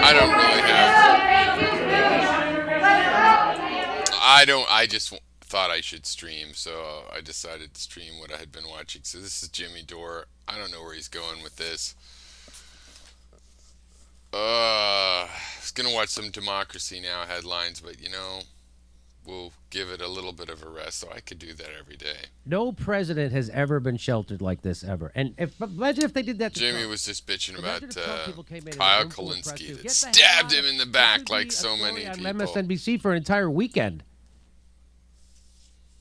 I don't really have. I just thought I should stream, so I decided to stream what I had been watching. So this is Jimmy Dore. I don't know where he's going with this. I was gonna watch some Democracy Now headlines, but we'll give it a little bit of a rest. So I could do that every day. No president has ever been sheltered like this ever. And imagine if they did that to Jimmy Trump. was just bitching about Imagine if Trump people came in Kyle and full of press Kalinske too. that Get the hell stabbed out. him in the This back would like be a so story many on people. MSNBC for an entire weekend.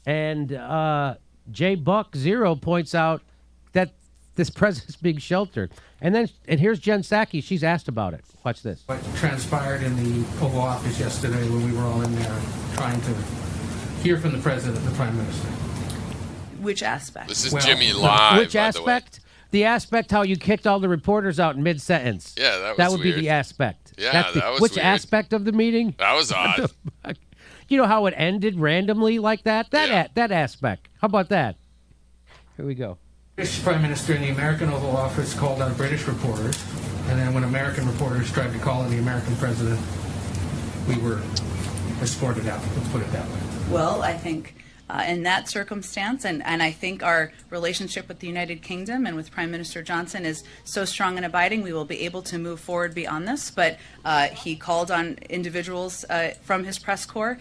And J Buck Zero points out that this president's being sheltered. And here's Jen Psaki. She's asked about it. Watch this. What transpired in the Oval Office yesterday when we were all in there trying to hear from the president and the prime minister. Which aspect? This is Jimmy live. Which aspect? The aspect how you kicked all the reporters out in mid-sentence. Yeah, that would weird. be the aspect. Yeah, that was which weird. aspect of the meeting? That was odd. You know how it ended randomly like that? That aspect. How about that? Here we go. British Prime Minister in the American Oval Office called out British reporters, and then when American reporters tried to call in the American president, we were escorted out. Let's put it that way. Well, I think in that circumstance, and I think our relationship with the United Kingdom and with Prime Minister Johnson is so strong and abiding, we will be able to move forward beyond this. But he called on individuals from his press corps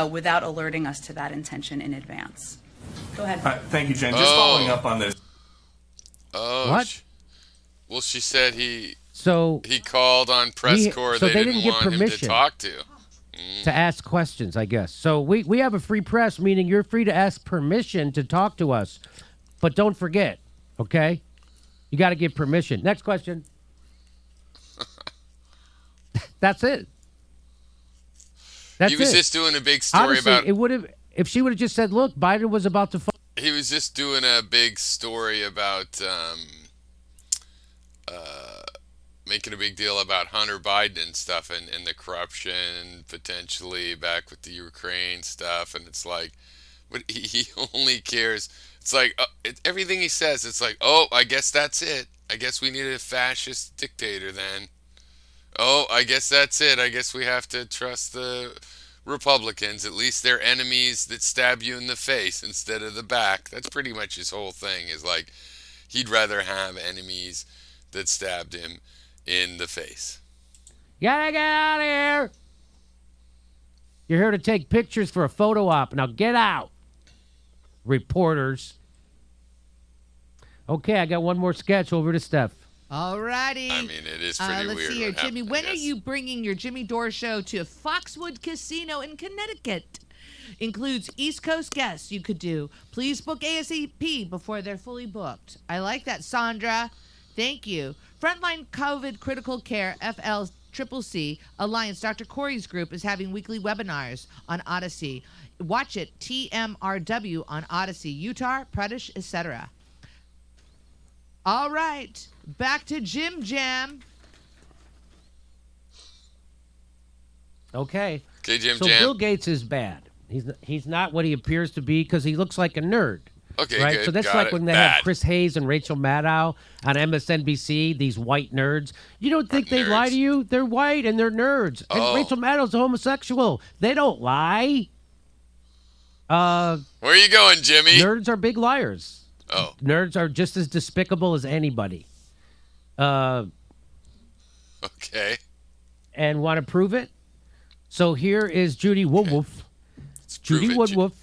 without alerting us to that intention in advance. Go ahead. Thank you, Jen. Just following up on this. Oh, What? Well, she said he So called on press corps. so they they didn't didn't get want him to permission. talk to. to ask questions, I guess. So we have a free press, meaning you're free to ask permission to talk to us. But don't forget, okay? You got to get permission. Next question. That's it. That's He was it. just doing a big story Honestly, about. it would have if she would have just said, "Look, Biden was about to." He was just doing a big story about making a big deal about Hunter Biden and stuff and the corruption potentially back with the Ukraine stuff. And it's like, but he only cares. It's like everything he says, it's like, oh, I guess that's it. I guess we need a fascist dictator then. Oh, I guess that's it. I guess we have to trust the Republicans. At least they're enemies that stab you in the face instead of the back. That's pretty much his whole thing, is like he'd rather have enemies that stabbed him in the face. Gotta get out of here. You're here to take pictures for a photo op. Now get out, reporters. Okay, I got one more sketch. Over to Steph. All righty. I mean, it is pretty let's weird. see here, what Jimmy. happened, When I are guess. you bringing your Jimmy Dore show to Foxwood Casino in Connecticut? Includes East Coast guests you could do. Please book ASAP before they're fully booked. I like that, Sandra. Thank you. Frontline COVID Critical Care FLCCC Alliance, Dr. Corey's group is having weekly webinars on Odyssey. Watch it, TMRW on Odyssey, Utah, Pradesh, etc. All right, back to Jim Jam. Okay. Okay, Jim So Jam. Bill Gates is bad. He's not what he appears to be because he looks like a nerd. Okay, Right, good. so that's Got like it. when they Bad. have Chris Hayes and Rachel Maddow on MSNBC. These white nerds. You don't think they lie nerds. to you? They're white and they're nerds. Oh. And Rachel Maddow's a homosexual. They don't lie. Where are you going, Jimmy? Nerds are big liars. Oh, Nerds are just as despicable as anybody. okay. And want to prove it? So here is Judy Woodruff. Let's prove Judy it, Woodruff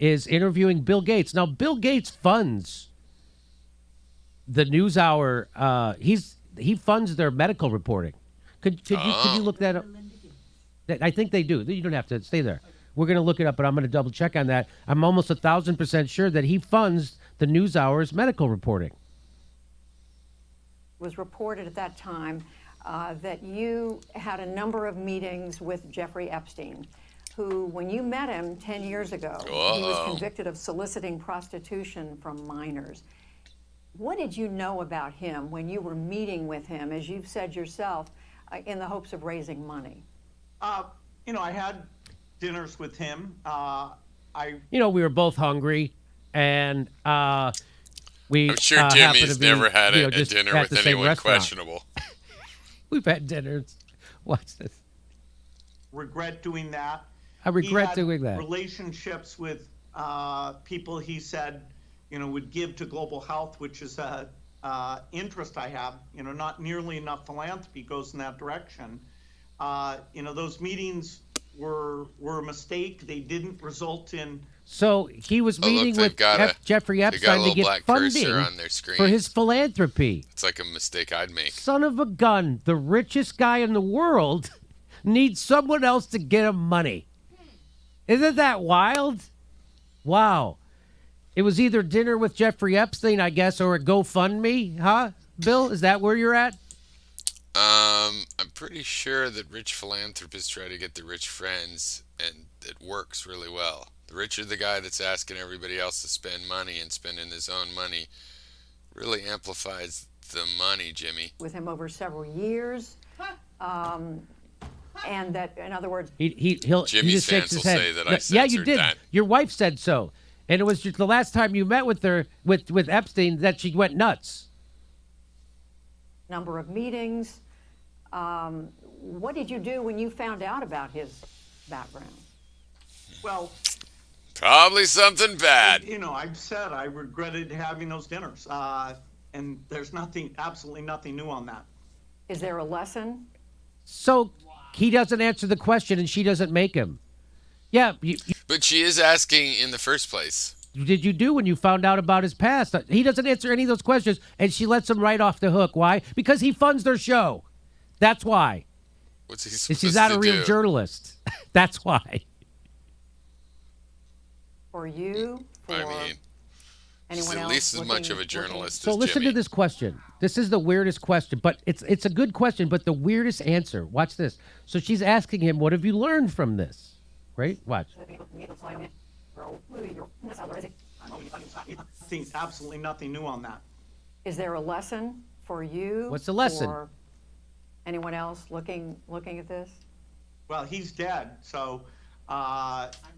is interviewing Bill Gates. Now, Bill Gates funds the NewsHour. He funds their medical reporting. Could you look that up? I think they do. You don't have to stay there. We're going to look it up, but I'm going to double check on that. I'm almost 1,000% sure that he funds the NewsHour's medical reporting. Was reported at that time that you had a number of meetings with Jeffrey Epstein, who, when you met him 10 years ago, he was convicted of soliciting prostitution from minors. What did you know about him when you were meeting with him, as you've said yourself, in the hopes of raising money? I had dinners with him. We were both hungry, and we. I'm sure happened Jimmy's to be, never had a just dinner at with the same anyone restaurant. questionable. We've had dinners. Watch this. regret doing that. I regret He had doing that. relationships with people he said, would give to global health, which is a interest I have. Not nearly enough philanthropy goes in that direction. Those meetings were a mistake. They didn't result in. So he was meeting with Jeffrey They got a Epstein to little get black funding cursor on their screen. for his philanthropy. It's like a mistake I'd make. Son of a gun, the richest guy in the world needs someone else to get him money. Isn't that wild? Wow. It was either dinner with Jeffrey Epstein, I guess, or a GoFundMe, huh? Bill, is that where you're at? I'm pretty sure that rich philanthropists try to get the rich friends, and it works really well. The richer the guy that's asking everybody else to spend money and spending his own money really amplifies the money, Jimmy. With him over several years. And that, in other words, He'll Jimmy's just shakes fans his will head. say that I Yeah, you censored did. that. Your wife said so. And it was just the last time you met with her, with Epstein, that she went nuts. number of meetings. What did you do when you found out about his background? Well, Probably something bad. I've said I regretted having those dinners, and there's absolutely nothing new on that. Is there a lesson? So he doesn't answer the question and she doesn't make him. Yeah, But she is asking in the first place. did you do when you found out about his past? He doesn't answer any of those questions, and she lets him right off the hook. Why? Because he funds their show. That's why. What's he And supposed she's not to a real do? journalist. That's why. For you? For I mean, she's anyone at else? least as much looking- of a journalist So as listen Jimmy. to this question. This is the weirdest question, but it's a good question, but the weirdest answer. Watch this. So she's asking him, what have you learned from this? Right? Watch. Absolutely nothing new on that. Is there a lesson for you? What's the lesson? For anyone else looking at this? Well, he's dead, so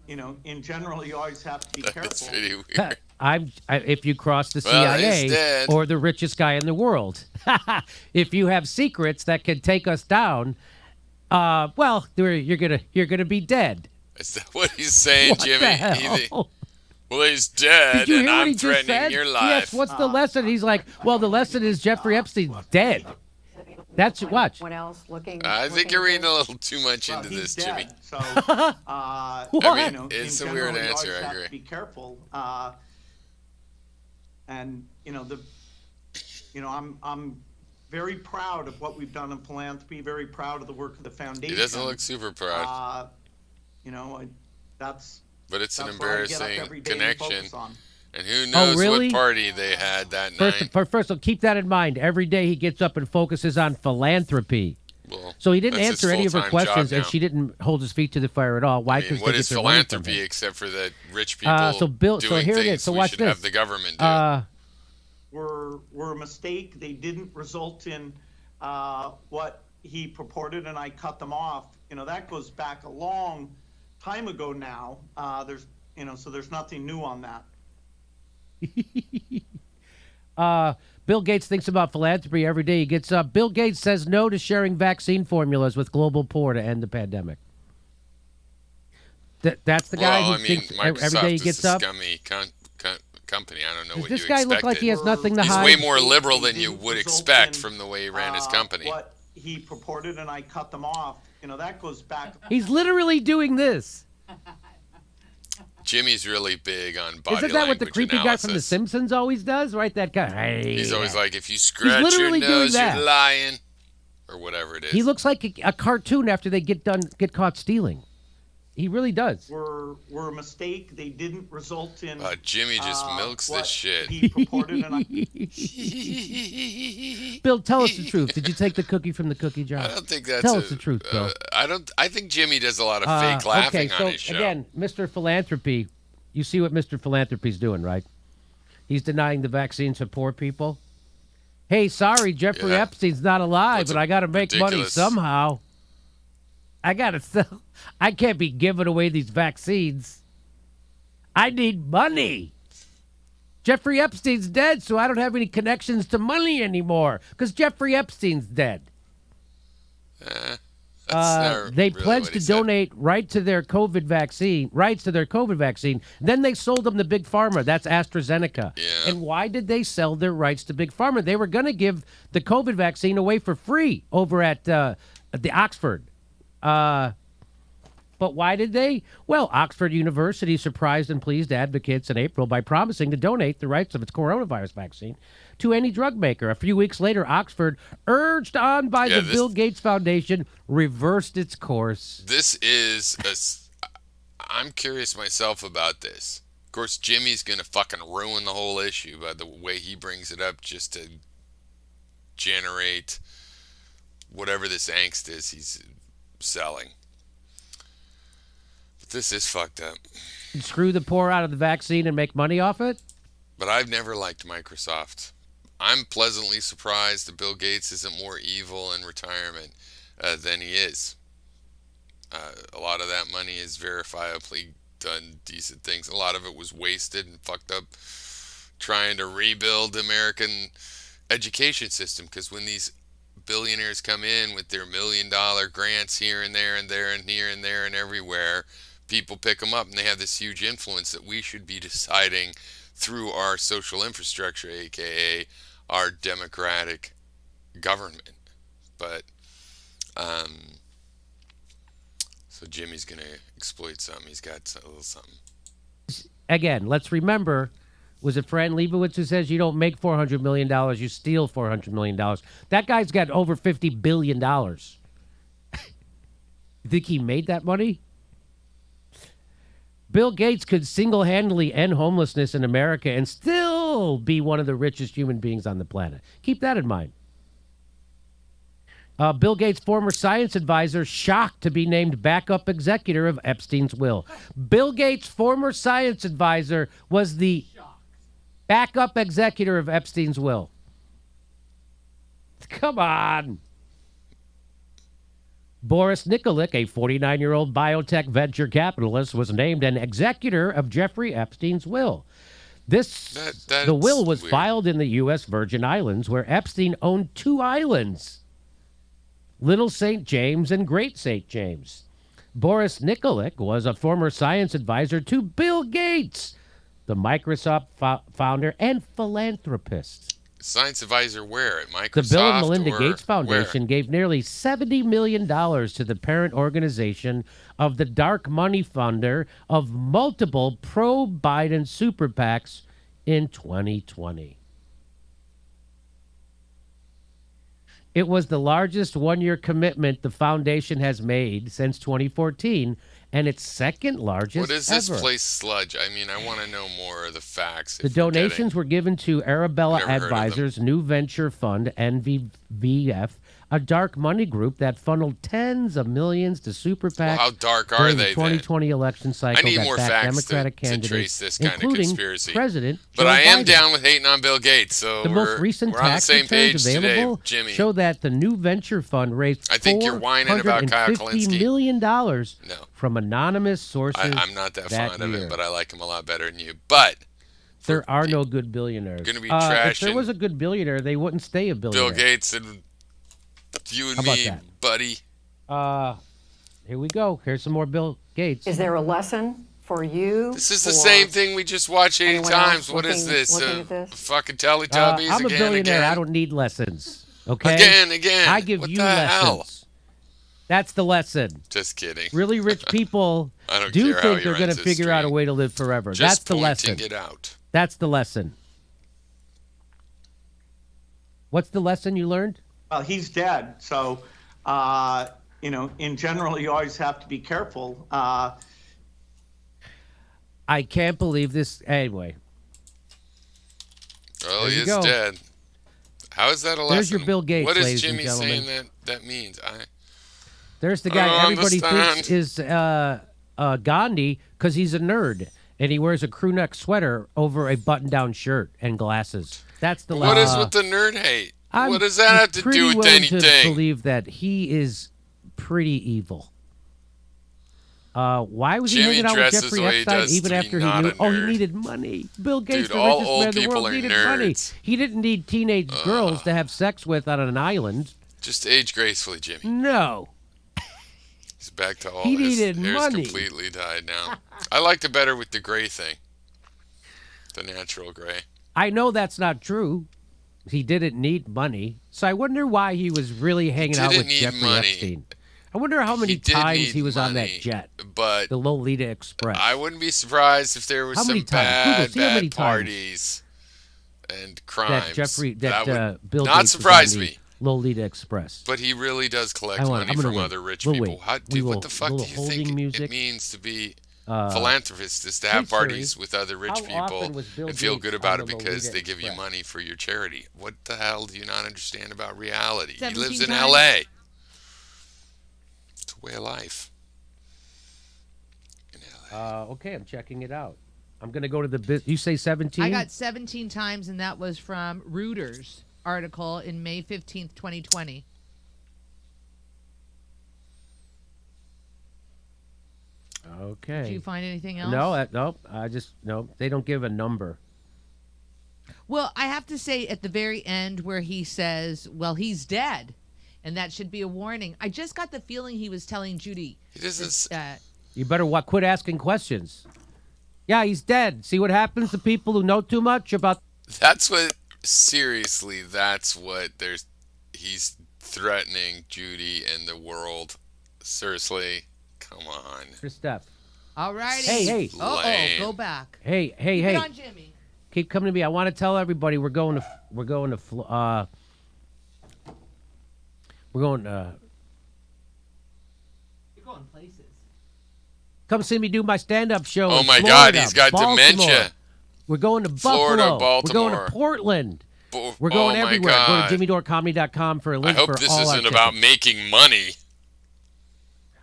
in general, you always have to be That's careful. pretty weird. If you cross the Well, he's CIA dead. or the richest guy in the world, if you have secrets that can take us down, well, you're gonna be dead. Is that what he's saying, What Jimmy? the hell? Well, he's dead, Did you and hear what I'm he just threatening said? your life. Yes. What's the lesson? He's like, well, the lesson is Jeffrey Epstein's dead. That's watch. Anyone else looking? I think looking you're at reading this? a little too much Well, into he's this, dead, Jimmy. so What? I mean, it's in a general, weird you answer. always I have agree. to be careful, and I'm very proud of what we've done in philanthropy. Very proud of the work of the foundation. He doesn't look super proud, That's. but it's an That's what I get up embarrassing every day and connection. focus on. And who knows really? what party they had that night? First, so keep that in mind. Every day he gets up and focuses on philanthropy. Well, So he didn't that's his answer any of her full-time job questions, and now. she didn't hold his feet to the fire at all. Why? I mean, Because what they is get their money from philanthropy him. except for that rich people So Bill- so doing here it is. things So we watch should this. have the government do? Were a mistake. They didn't result in what he purported, and I cut them off. That goes back a long time ago now. So there's nothing new on that. Bill Gates thinks about philanthropy every day he gets up. Bill Gates says no to sharing vaccine formulas with global poor to end the pandemic. That's the guy Well, who I mean, thinks Microsoft every day he is gets a up. scummy company. I don't know Does what this you guy expected. look like he has nothing to He's hide? way more liberal than They you didn't would result expect in, from the way he ran his company. What he purported, and I cut them off. That goes back. He's literally doing this. Jimmy's really big on body Isn't that what the language creepy guy from The analysis. Simpsons always does? Right, that guy. Hey. He's always like, if you scratch your literally doing nose, that. you're lying, or whatever it is. He looks like a cartoon after they get caught stealing. He really does. Were a mistake. They didn't result in. Jimmy just milks this what shit. He purported, and I. Bill, tell us the truth. Did you take the cookie from the cookie jar? I don't think that's Tell us the truth, Bill. I think Jimmy does a lot of fake laughing okay, so on his show. again, Mr. Philanthropy, you see what Mr. Philanthropy's doing, right? He's denying the vaccines to poor people. Hey, sorry, Jeffrey Yeah. Epstein's not alive, That's but I got to make money ridiculous. somehow. I got to sell. I can't be giving away these vaccines. I need money. Jeffrey Epstein's dead, so I don't have any connections to money anymore because Jeffrey Epstein's dead. not They really pledged what he to said. donate rights to their COVID vaccine. Then they sold them to Big Pharma. That's AstraZeneca. Yeah. And why did they sell their rights to Big Pharma? They were going to give the COVID vaccine away for free over at the Oxford. But why did they? Well, Oxford University surprised and pleased advocates in April by promising to donate the rights of its coronavirus vaccine to any drug maker. A few weeks later, Oxford, urged on by the Bill Gates Foundation, reversed its course. This is I'm curious myself about this. Of course, Jimmy's going to fucking ruin the whole issue by the way he brings it up just to generate whatever this angst is he's selling. But this is fucked up. Screw the poor out of the vaccine and make money off it? But I've never liked Microsoft. I'm pleasantly surprised that Bill Gates isn't more evil in retirement than he is. A lot of that money is verifiably done decent things. A lot of it was wasted and fucked up trying to rebuild the American education system, because when these billionaires come in with their $1 million grants here and there and there and here and there and everywhere, people pick them up and they have this huge influence that we should be deciding through our social infrastructure, aka our democratic government. But so Jimmy's gonna exploit something. He's got a little something. Again, let's remember, was it Fran Lebowitz who says you don't make $400 million, you steal $400 million? That guy's got over $50 billion. You think he made that money? Bill Gates could single-handedly end homelessness in America and still be one of the richest human beings on the planet. Keep that in mind. Bill Gates' former science advisor shocked to be named backup executor of Epstein's will. Bill Gates' former science advisor was the backup executor of Epstein's will. Come on. Boris Nikolic, a 49-year-old biotech venture capitalist, was named an executor of Jeffrey Epstein's will. The will was weird. filed in the U.S. Virgin Islands, where Epstein owned 2 islands, Little St. James and Great St. James. Boris Nikolic was a former science advisor to Bill Gates, the Microsoft founder and philanthropist. Science advisor where? At Microsoft? The Bill and Melinda or Gates Foundation gave nearly $70 million to the parent organization of the dark money funder of multiple pro-Biden super PACs in 2020. It was the largest one-year commitment the foundation has made since 2014, and its second largest What is this ever. place sludge? I mean, I want to know more of the facts. The donations were given to Arabella Never heard of them. Advisors' new venture fund, NVVF, a dark money group that funneled tens of millions to super PACs Well, how dark are during they the 2020 election cycle I need that more backed facts Democratic to candidates, trace this kind of including conspiracy. President But Joe I am Biden. down with hating on Bill Gates, so The most recent we're on the tax same returns page available today, Jimmy. show that the new venture fund raised I think you're whining about Kyle $450 Kalinske. million No. from anonymous sources. I'm not that fond of year. him, but I like him a lot better than you. But There are no good billionaires. Gonna be If there trashing was a good billionaire, they wouldn't stay a billionaire. Bill Gates and you and How about me, that? buddy. Here we go. Here's some more Bill Gates. Is there a lesson for you? This is the for same thing we just watched 80 anyone times. else What is looking- this? looking at this? Fucking Teletubbies I'm a again, billionaire. again. I don't need lessons. Okay? Again. I give What you the lessons. hell? That's the lesson. Just kidding. Really rich people I don't do care how think he they're going runs to his figure out a stream. way to live forever. Just That's the pointing lesson. it out. That's the lesson. What's the lesson you learned? Well, he's dead, so in general, you always have to be careful. I can't believe this. Anyway, Well, There he you is go. dead. How is that a lesson? There's your Bill Gates, What is ladies and Jimmy gentlemen. saying that means? there's the guy I everybody understand. thinks is Gandhi because he's a nerd and he wears a crew neck sweater over a button-down shirt and glasses. That's the What lesson. is with the nerd hate? I'm What does that have to pretty do with willing to anything? believe that he is pretty evil. Why was he Jimmy hanging out with dresses Jeffrey the way he Epstein does even to be after he not knew? a Oh, he nerd. needed money. Bill Gates, Dude, the all richest old man in the people world, are needed money. nerds. He didn't need teenage girls to have sex with on an island. Just age gracefully, Jimmy. No. He's back to all He his needed hair's money. completely dyed now. I liked it better with the gray thing, the natural gray. I know that's not true. He didn't need money. So I wonder why he was really hanging out didn't with need Jeffrey money. Epstein. I wonder how many He did times need he was on that money, jet, but the Lolita Express. I wouldn't be surprised if there was How some many times? Google, bad, see how many bad times parties and crimes. that Jeffrey, that would Bill not Gates surprise was on the me. Lolita Express. But he really does collect I want- money I'm gonna from wait. other rich We'll people. wait. How, We dude, will- what the fuck do little you holding think music. it means to be philanthropist? Is to have Siri, parties with other rich how people often was Bill and feel Gates good about on it the because Lolita they give you Express? money for your charity. What the hell do you not understand about reality? He 17 lives in times. L.A. It's a way of life. In L.A. Okay, I'm checking it out. I'm going to go to the you say 17? I got 17 times, and that was from Reuters article in May 15th, 2020. Okay. Did you find anything else? No, nope. No. They don't give a number. Well, I have to say at the very end where he says, well, he's dead, and that should be a warning. I just got the feeling he was telling Judy. He doesn't. You better quit asking questions. Yeah, he's dead. See what happens to people who know too much about. That's what. Seriously, that's what there's. He's threatening Judy and the world. Seriously, come on. Steph. All righty. Hey. Lame. Go back. Hey. Get on Jimmy. Keep coming to me. I want to tell everybody we're going to we're going. You're going places. Come see me do my stand-up show. Oh in my Florida, God, he's got Baltimore. dementia. We're going to Florida, Buffalo. We're going Baltimore. to Portland. Oh We're going my everywhere. God. Go to jimmydorcomedy.com for a I link hope for this all our isn't about tickets. making money.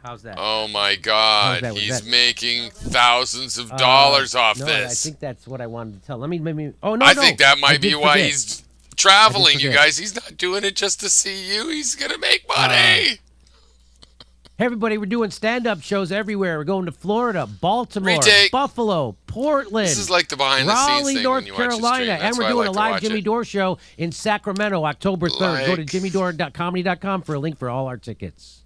How's that? Oh my How's God, that? Was he's that- making thousands of dollars off no, this. I think that's what I wanted to tell. Let me. Oh no, I no. think that I might did be why forget. he's traveling, you forget. guys. He's not doing it just to see you. He's gonna make money. Hey, everybody, we're doing stand-up shows everywhere. We're going to Florida, Baltimore, Retake. Buffalo, Portland. This is like the behind-the-scenes Raleigh, thing North when you watch the Carolina, stream. and That's we're why I doing like a to live watch Jimmy it. Dore show in Sacramento, October 3rd. Go to Like- jimmydore.comedy.com for a link for all our tickets.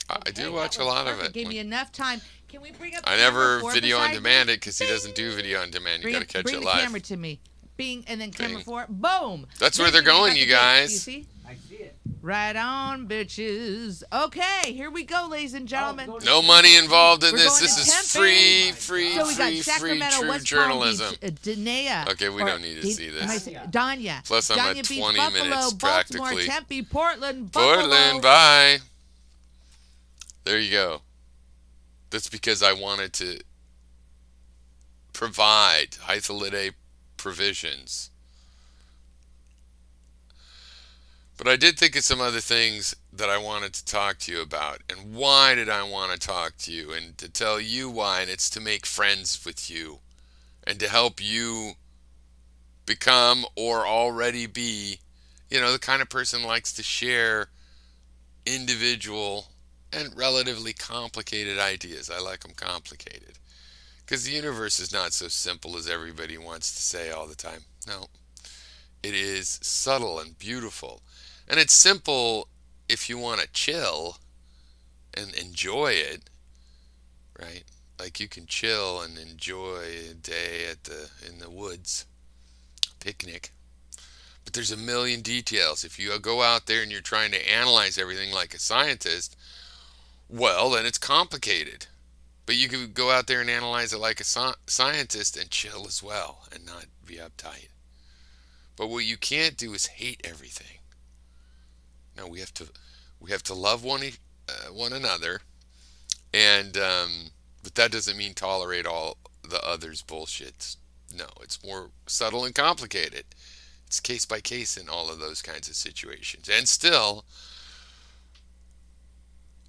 I do watch a lot of Perfect. it. Gave me enough time. Can we bring up? I the never camera four video on beside demand me? it because he doesn't do video on demand. You Bring, gotta catch bring it the live. camera to me. Bing, and then camera Bing. 4. Boom. That's where There they're you go. going, Got you the date. guys. You see? I see it. Right on, bitches. Okay, here we go, ladies and gentlemen. No money involved in We're this. going This to is Tempe. free, So we got free, Sacramento, true West journalism. Palm Beach, Dania. Okay, we don't need to see this. Danya. Plus, I'm at Dania Beach, 20 Buffalo, minutes Baltimore, practically. Tempe, Portland, Buffalo. Portland, bye. There you go. That's because I wanted to provide high provisions. But I did think of some other things that I wanted to talk to you about. And why did I want to talk to you? And to tell you why. And it's to make friends with you. And to help you become or already be, the kind of person who likes to share individual and relatively complicated ideas. I like them complicated. Because the universe is not so simple as everybody wants to say all the time. No. It is subtle and beautiful. And it's simple if you want to chill and enjoy it, right? Like you can chill and enjoy a day in the woods, picnic. But there's a million details. If you go out there and you're trying to analyze everything like a scientist, well, then it's complicated. But you can go out there and analyze it like a scientist and chill as well and not be uptight. But what you can't do is hate everything. No, we have to love one another, and but that doesn't mean tolerate all the others' bullshit. No, it's more subtle and complicated. It's case by case in all of those kinds of situations. And still,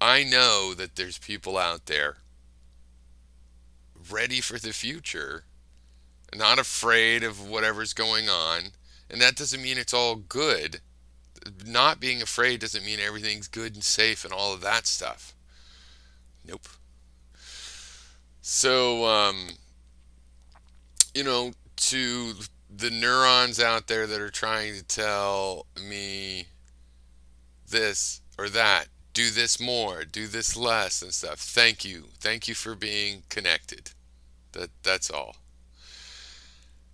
I know that there's people out there ready for the future, not afraid of whatever's going on, and that doesn't mean it's all good. Not being afraid doesn't mean everything's good and safe and all of that stuff. Nope. So, to the neurons out there that are trying to tell me this or that, do this more, do this less, and stuff. Thank you. Thank you for being connected. That's all.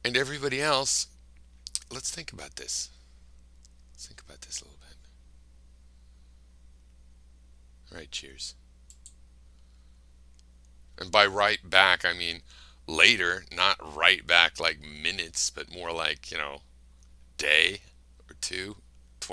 And everybody else, let's think about this. Let's think about this a little bit. All right, cheers. And by right back, I mean later, not right back like minutes, but more like, day or two.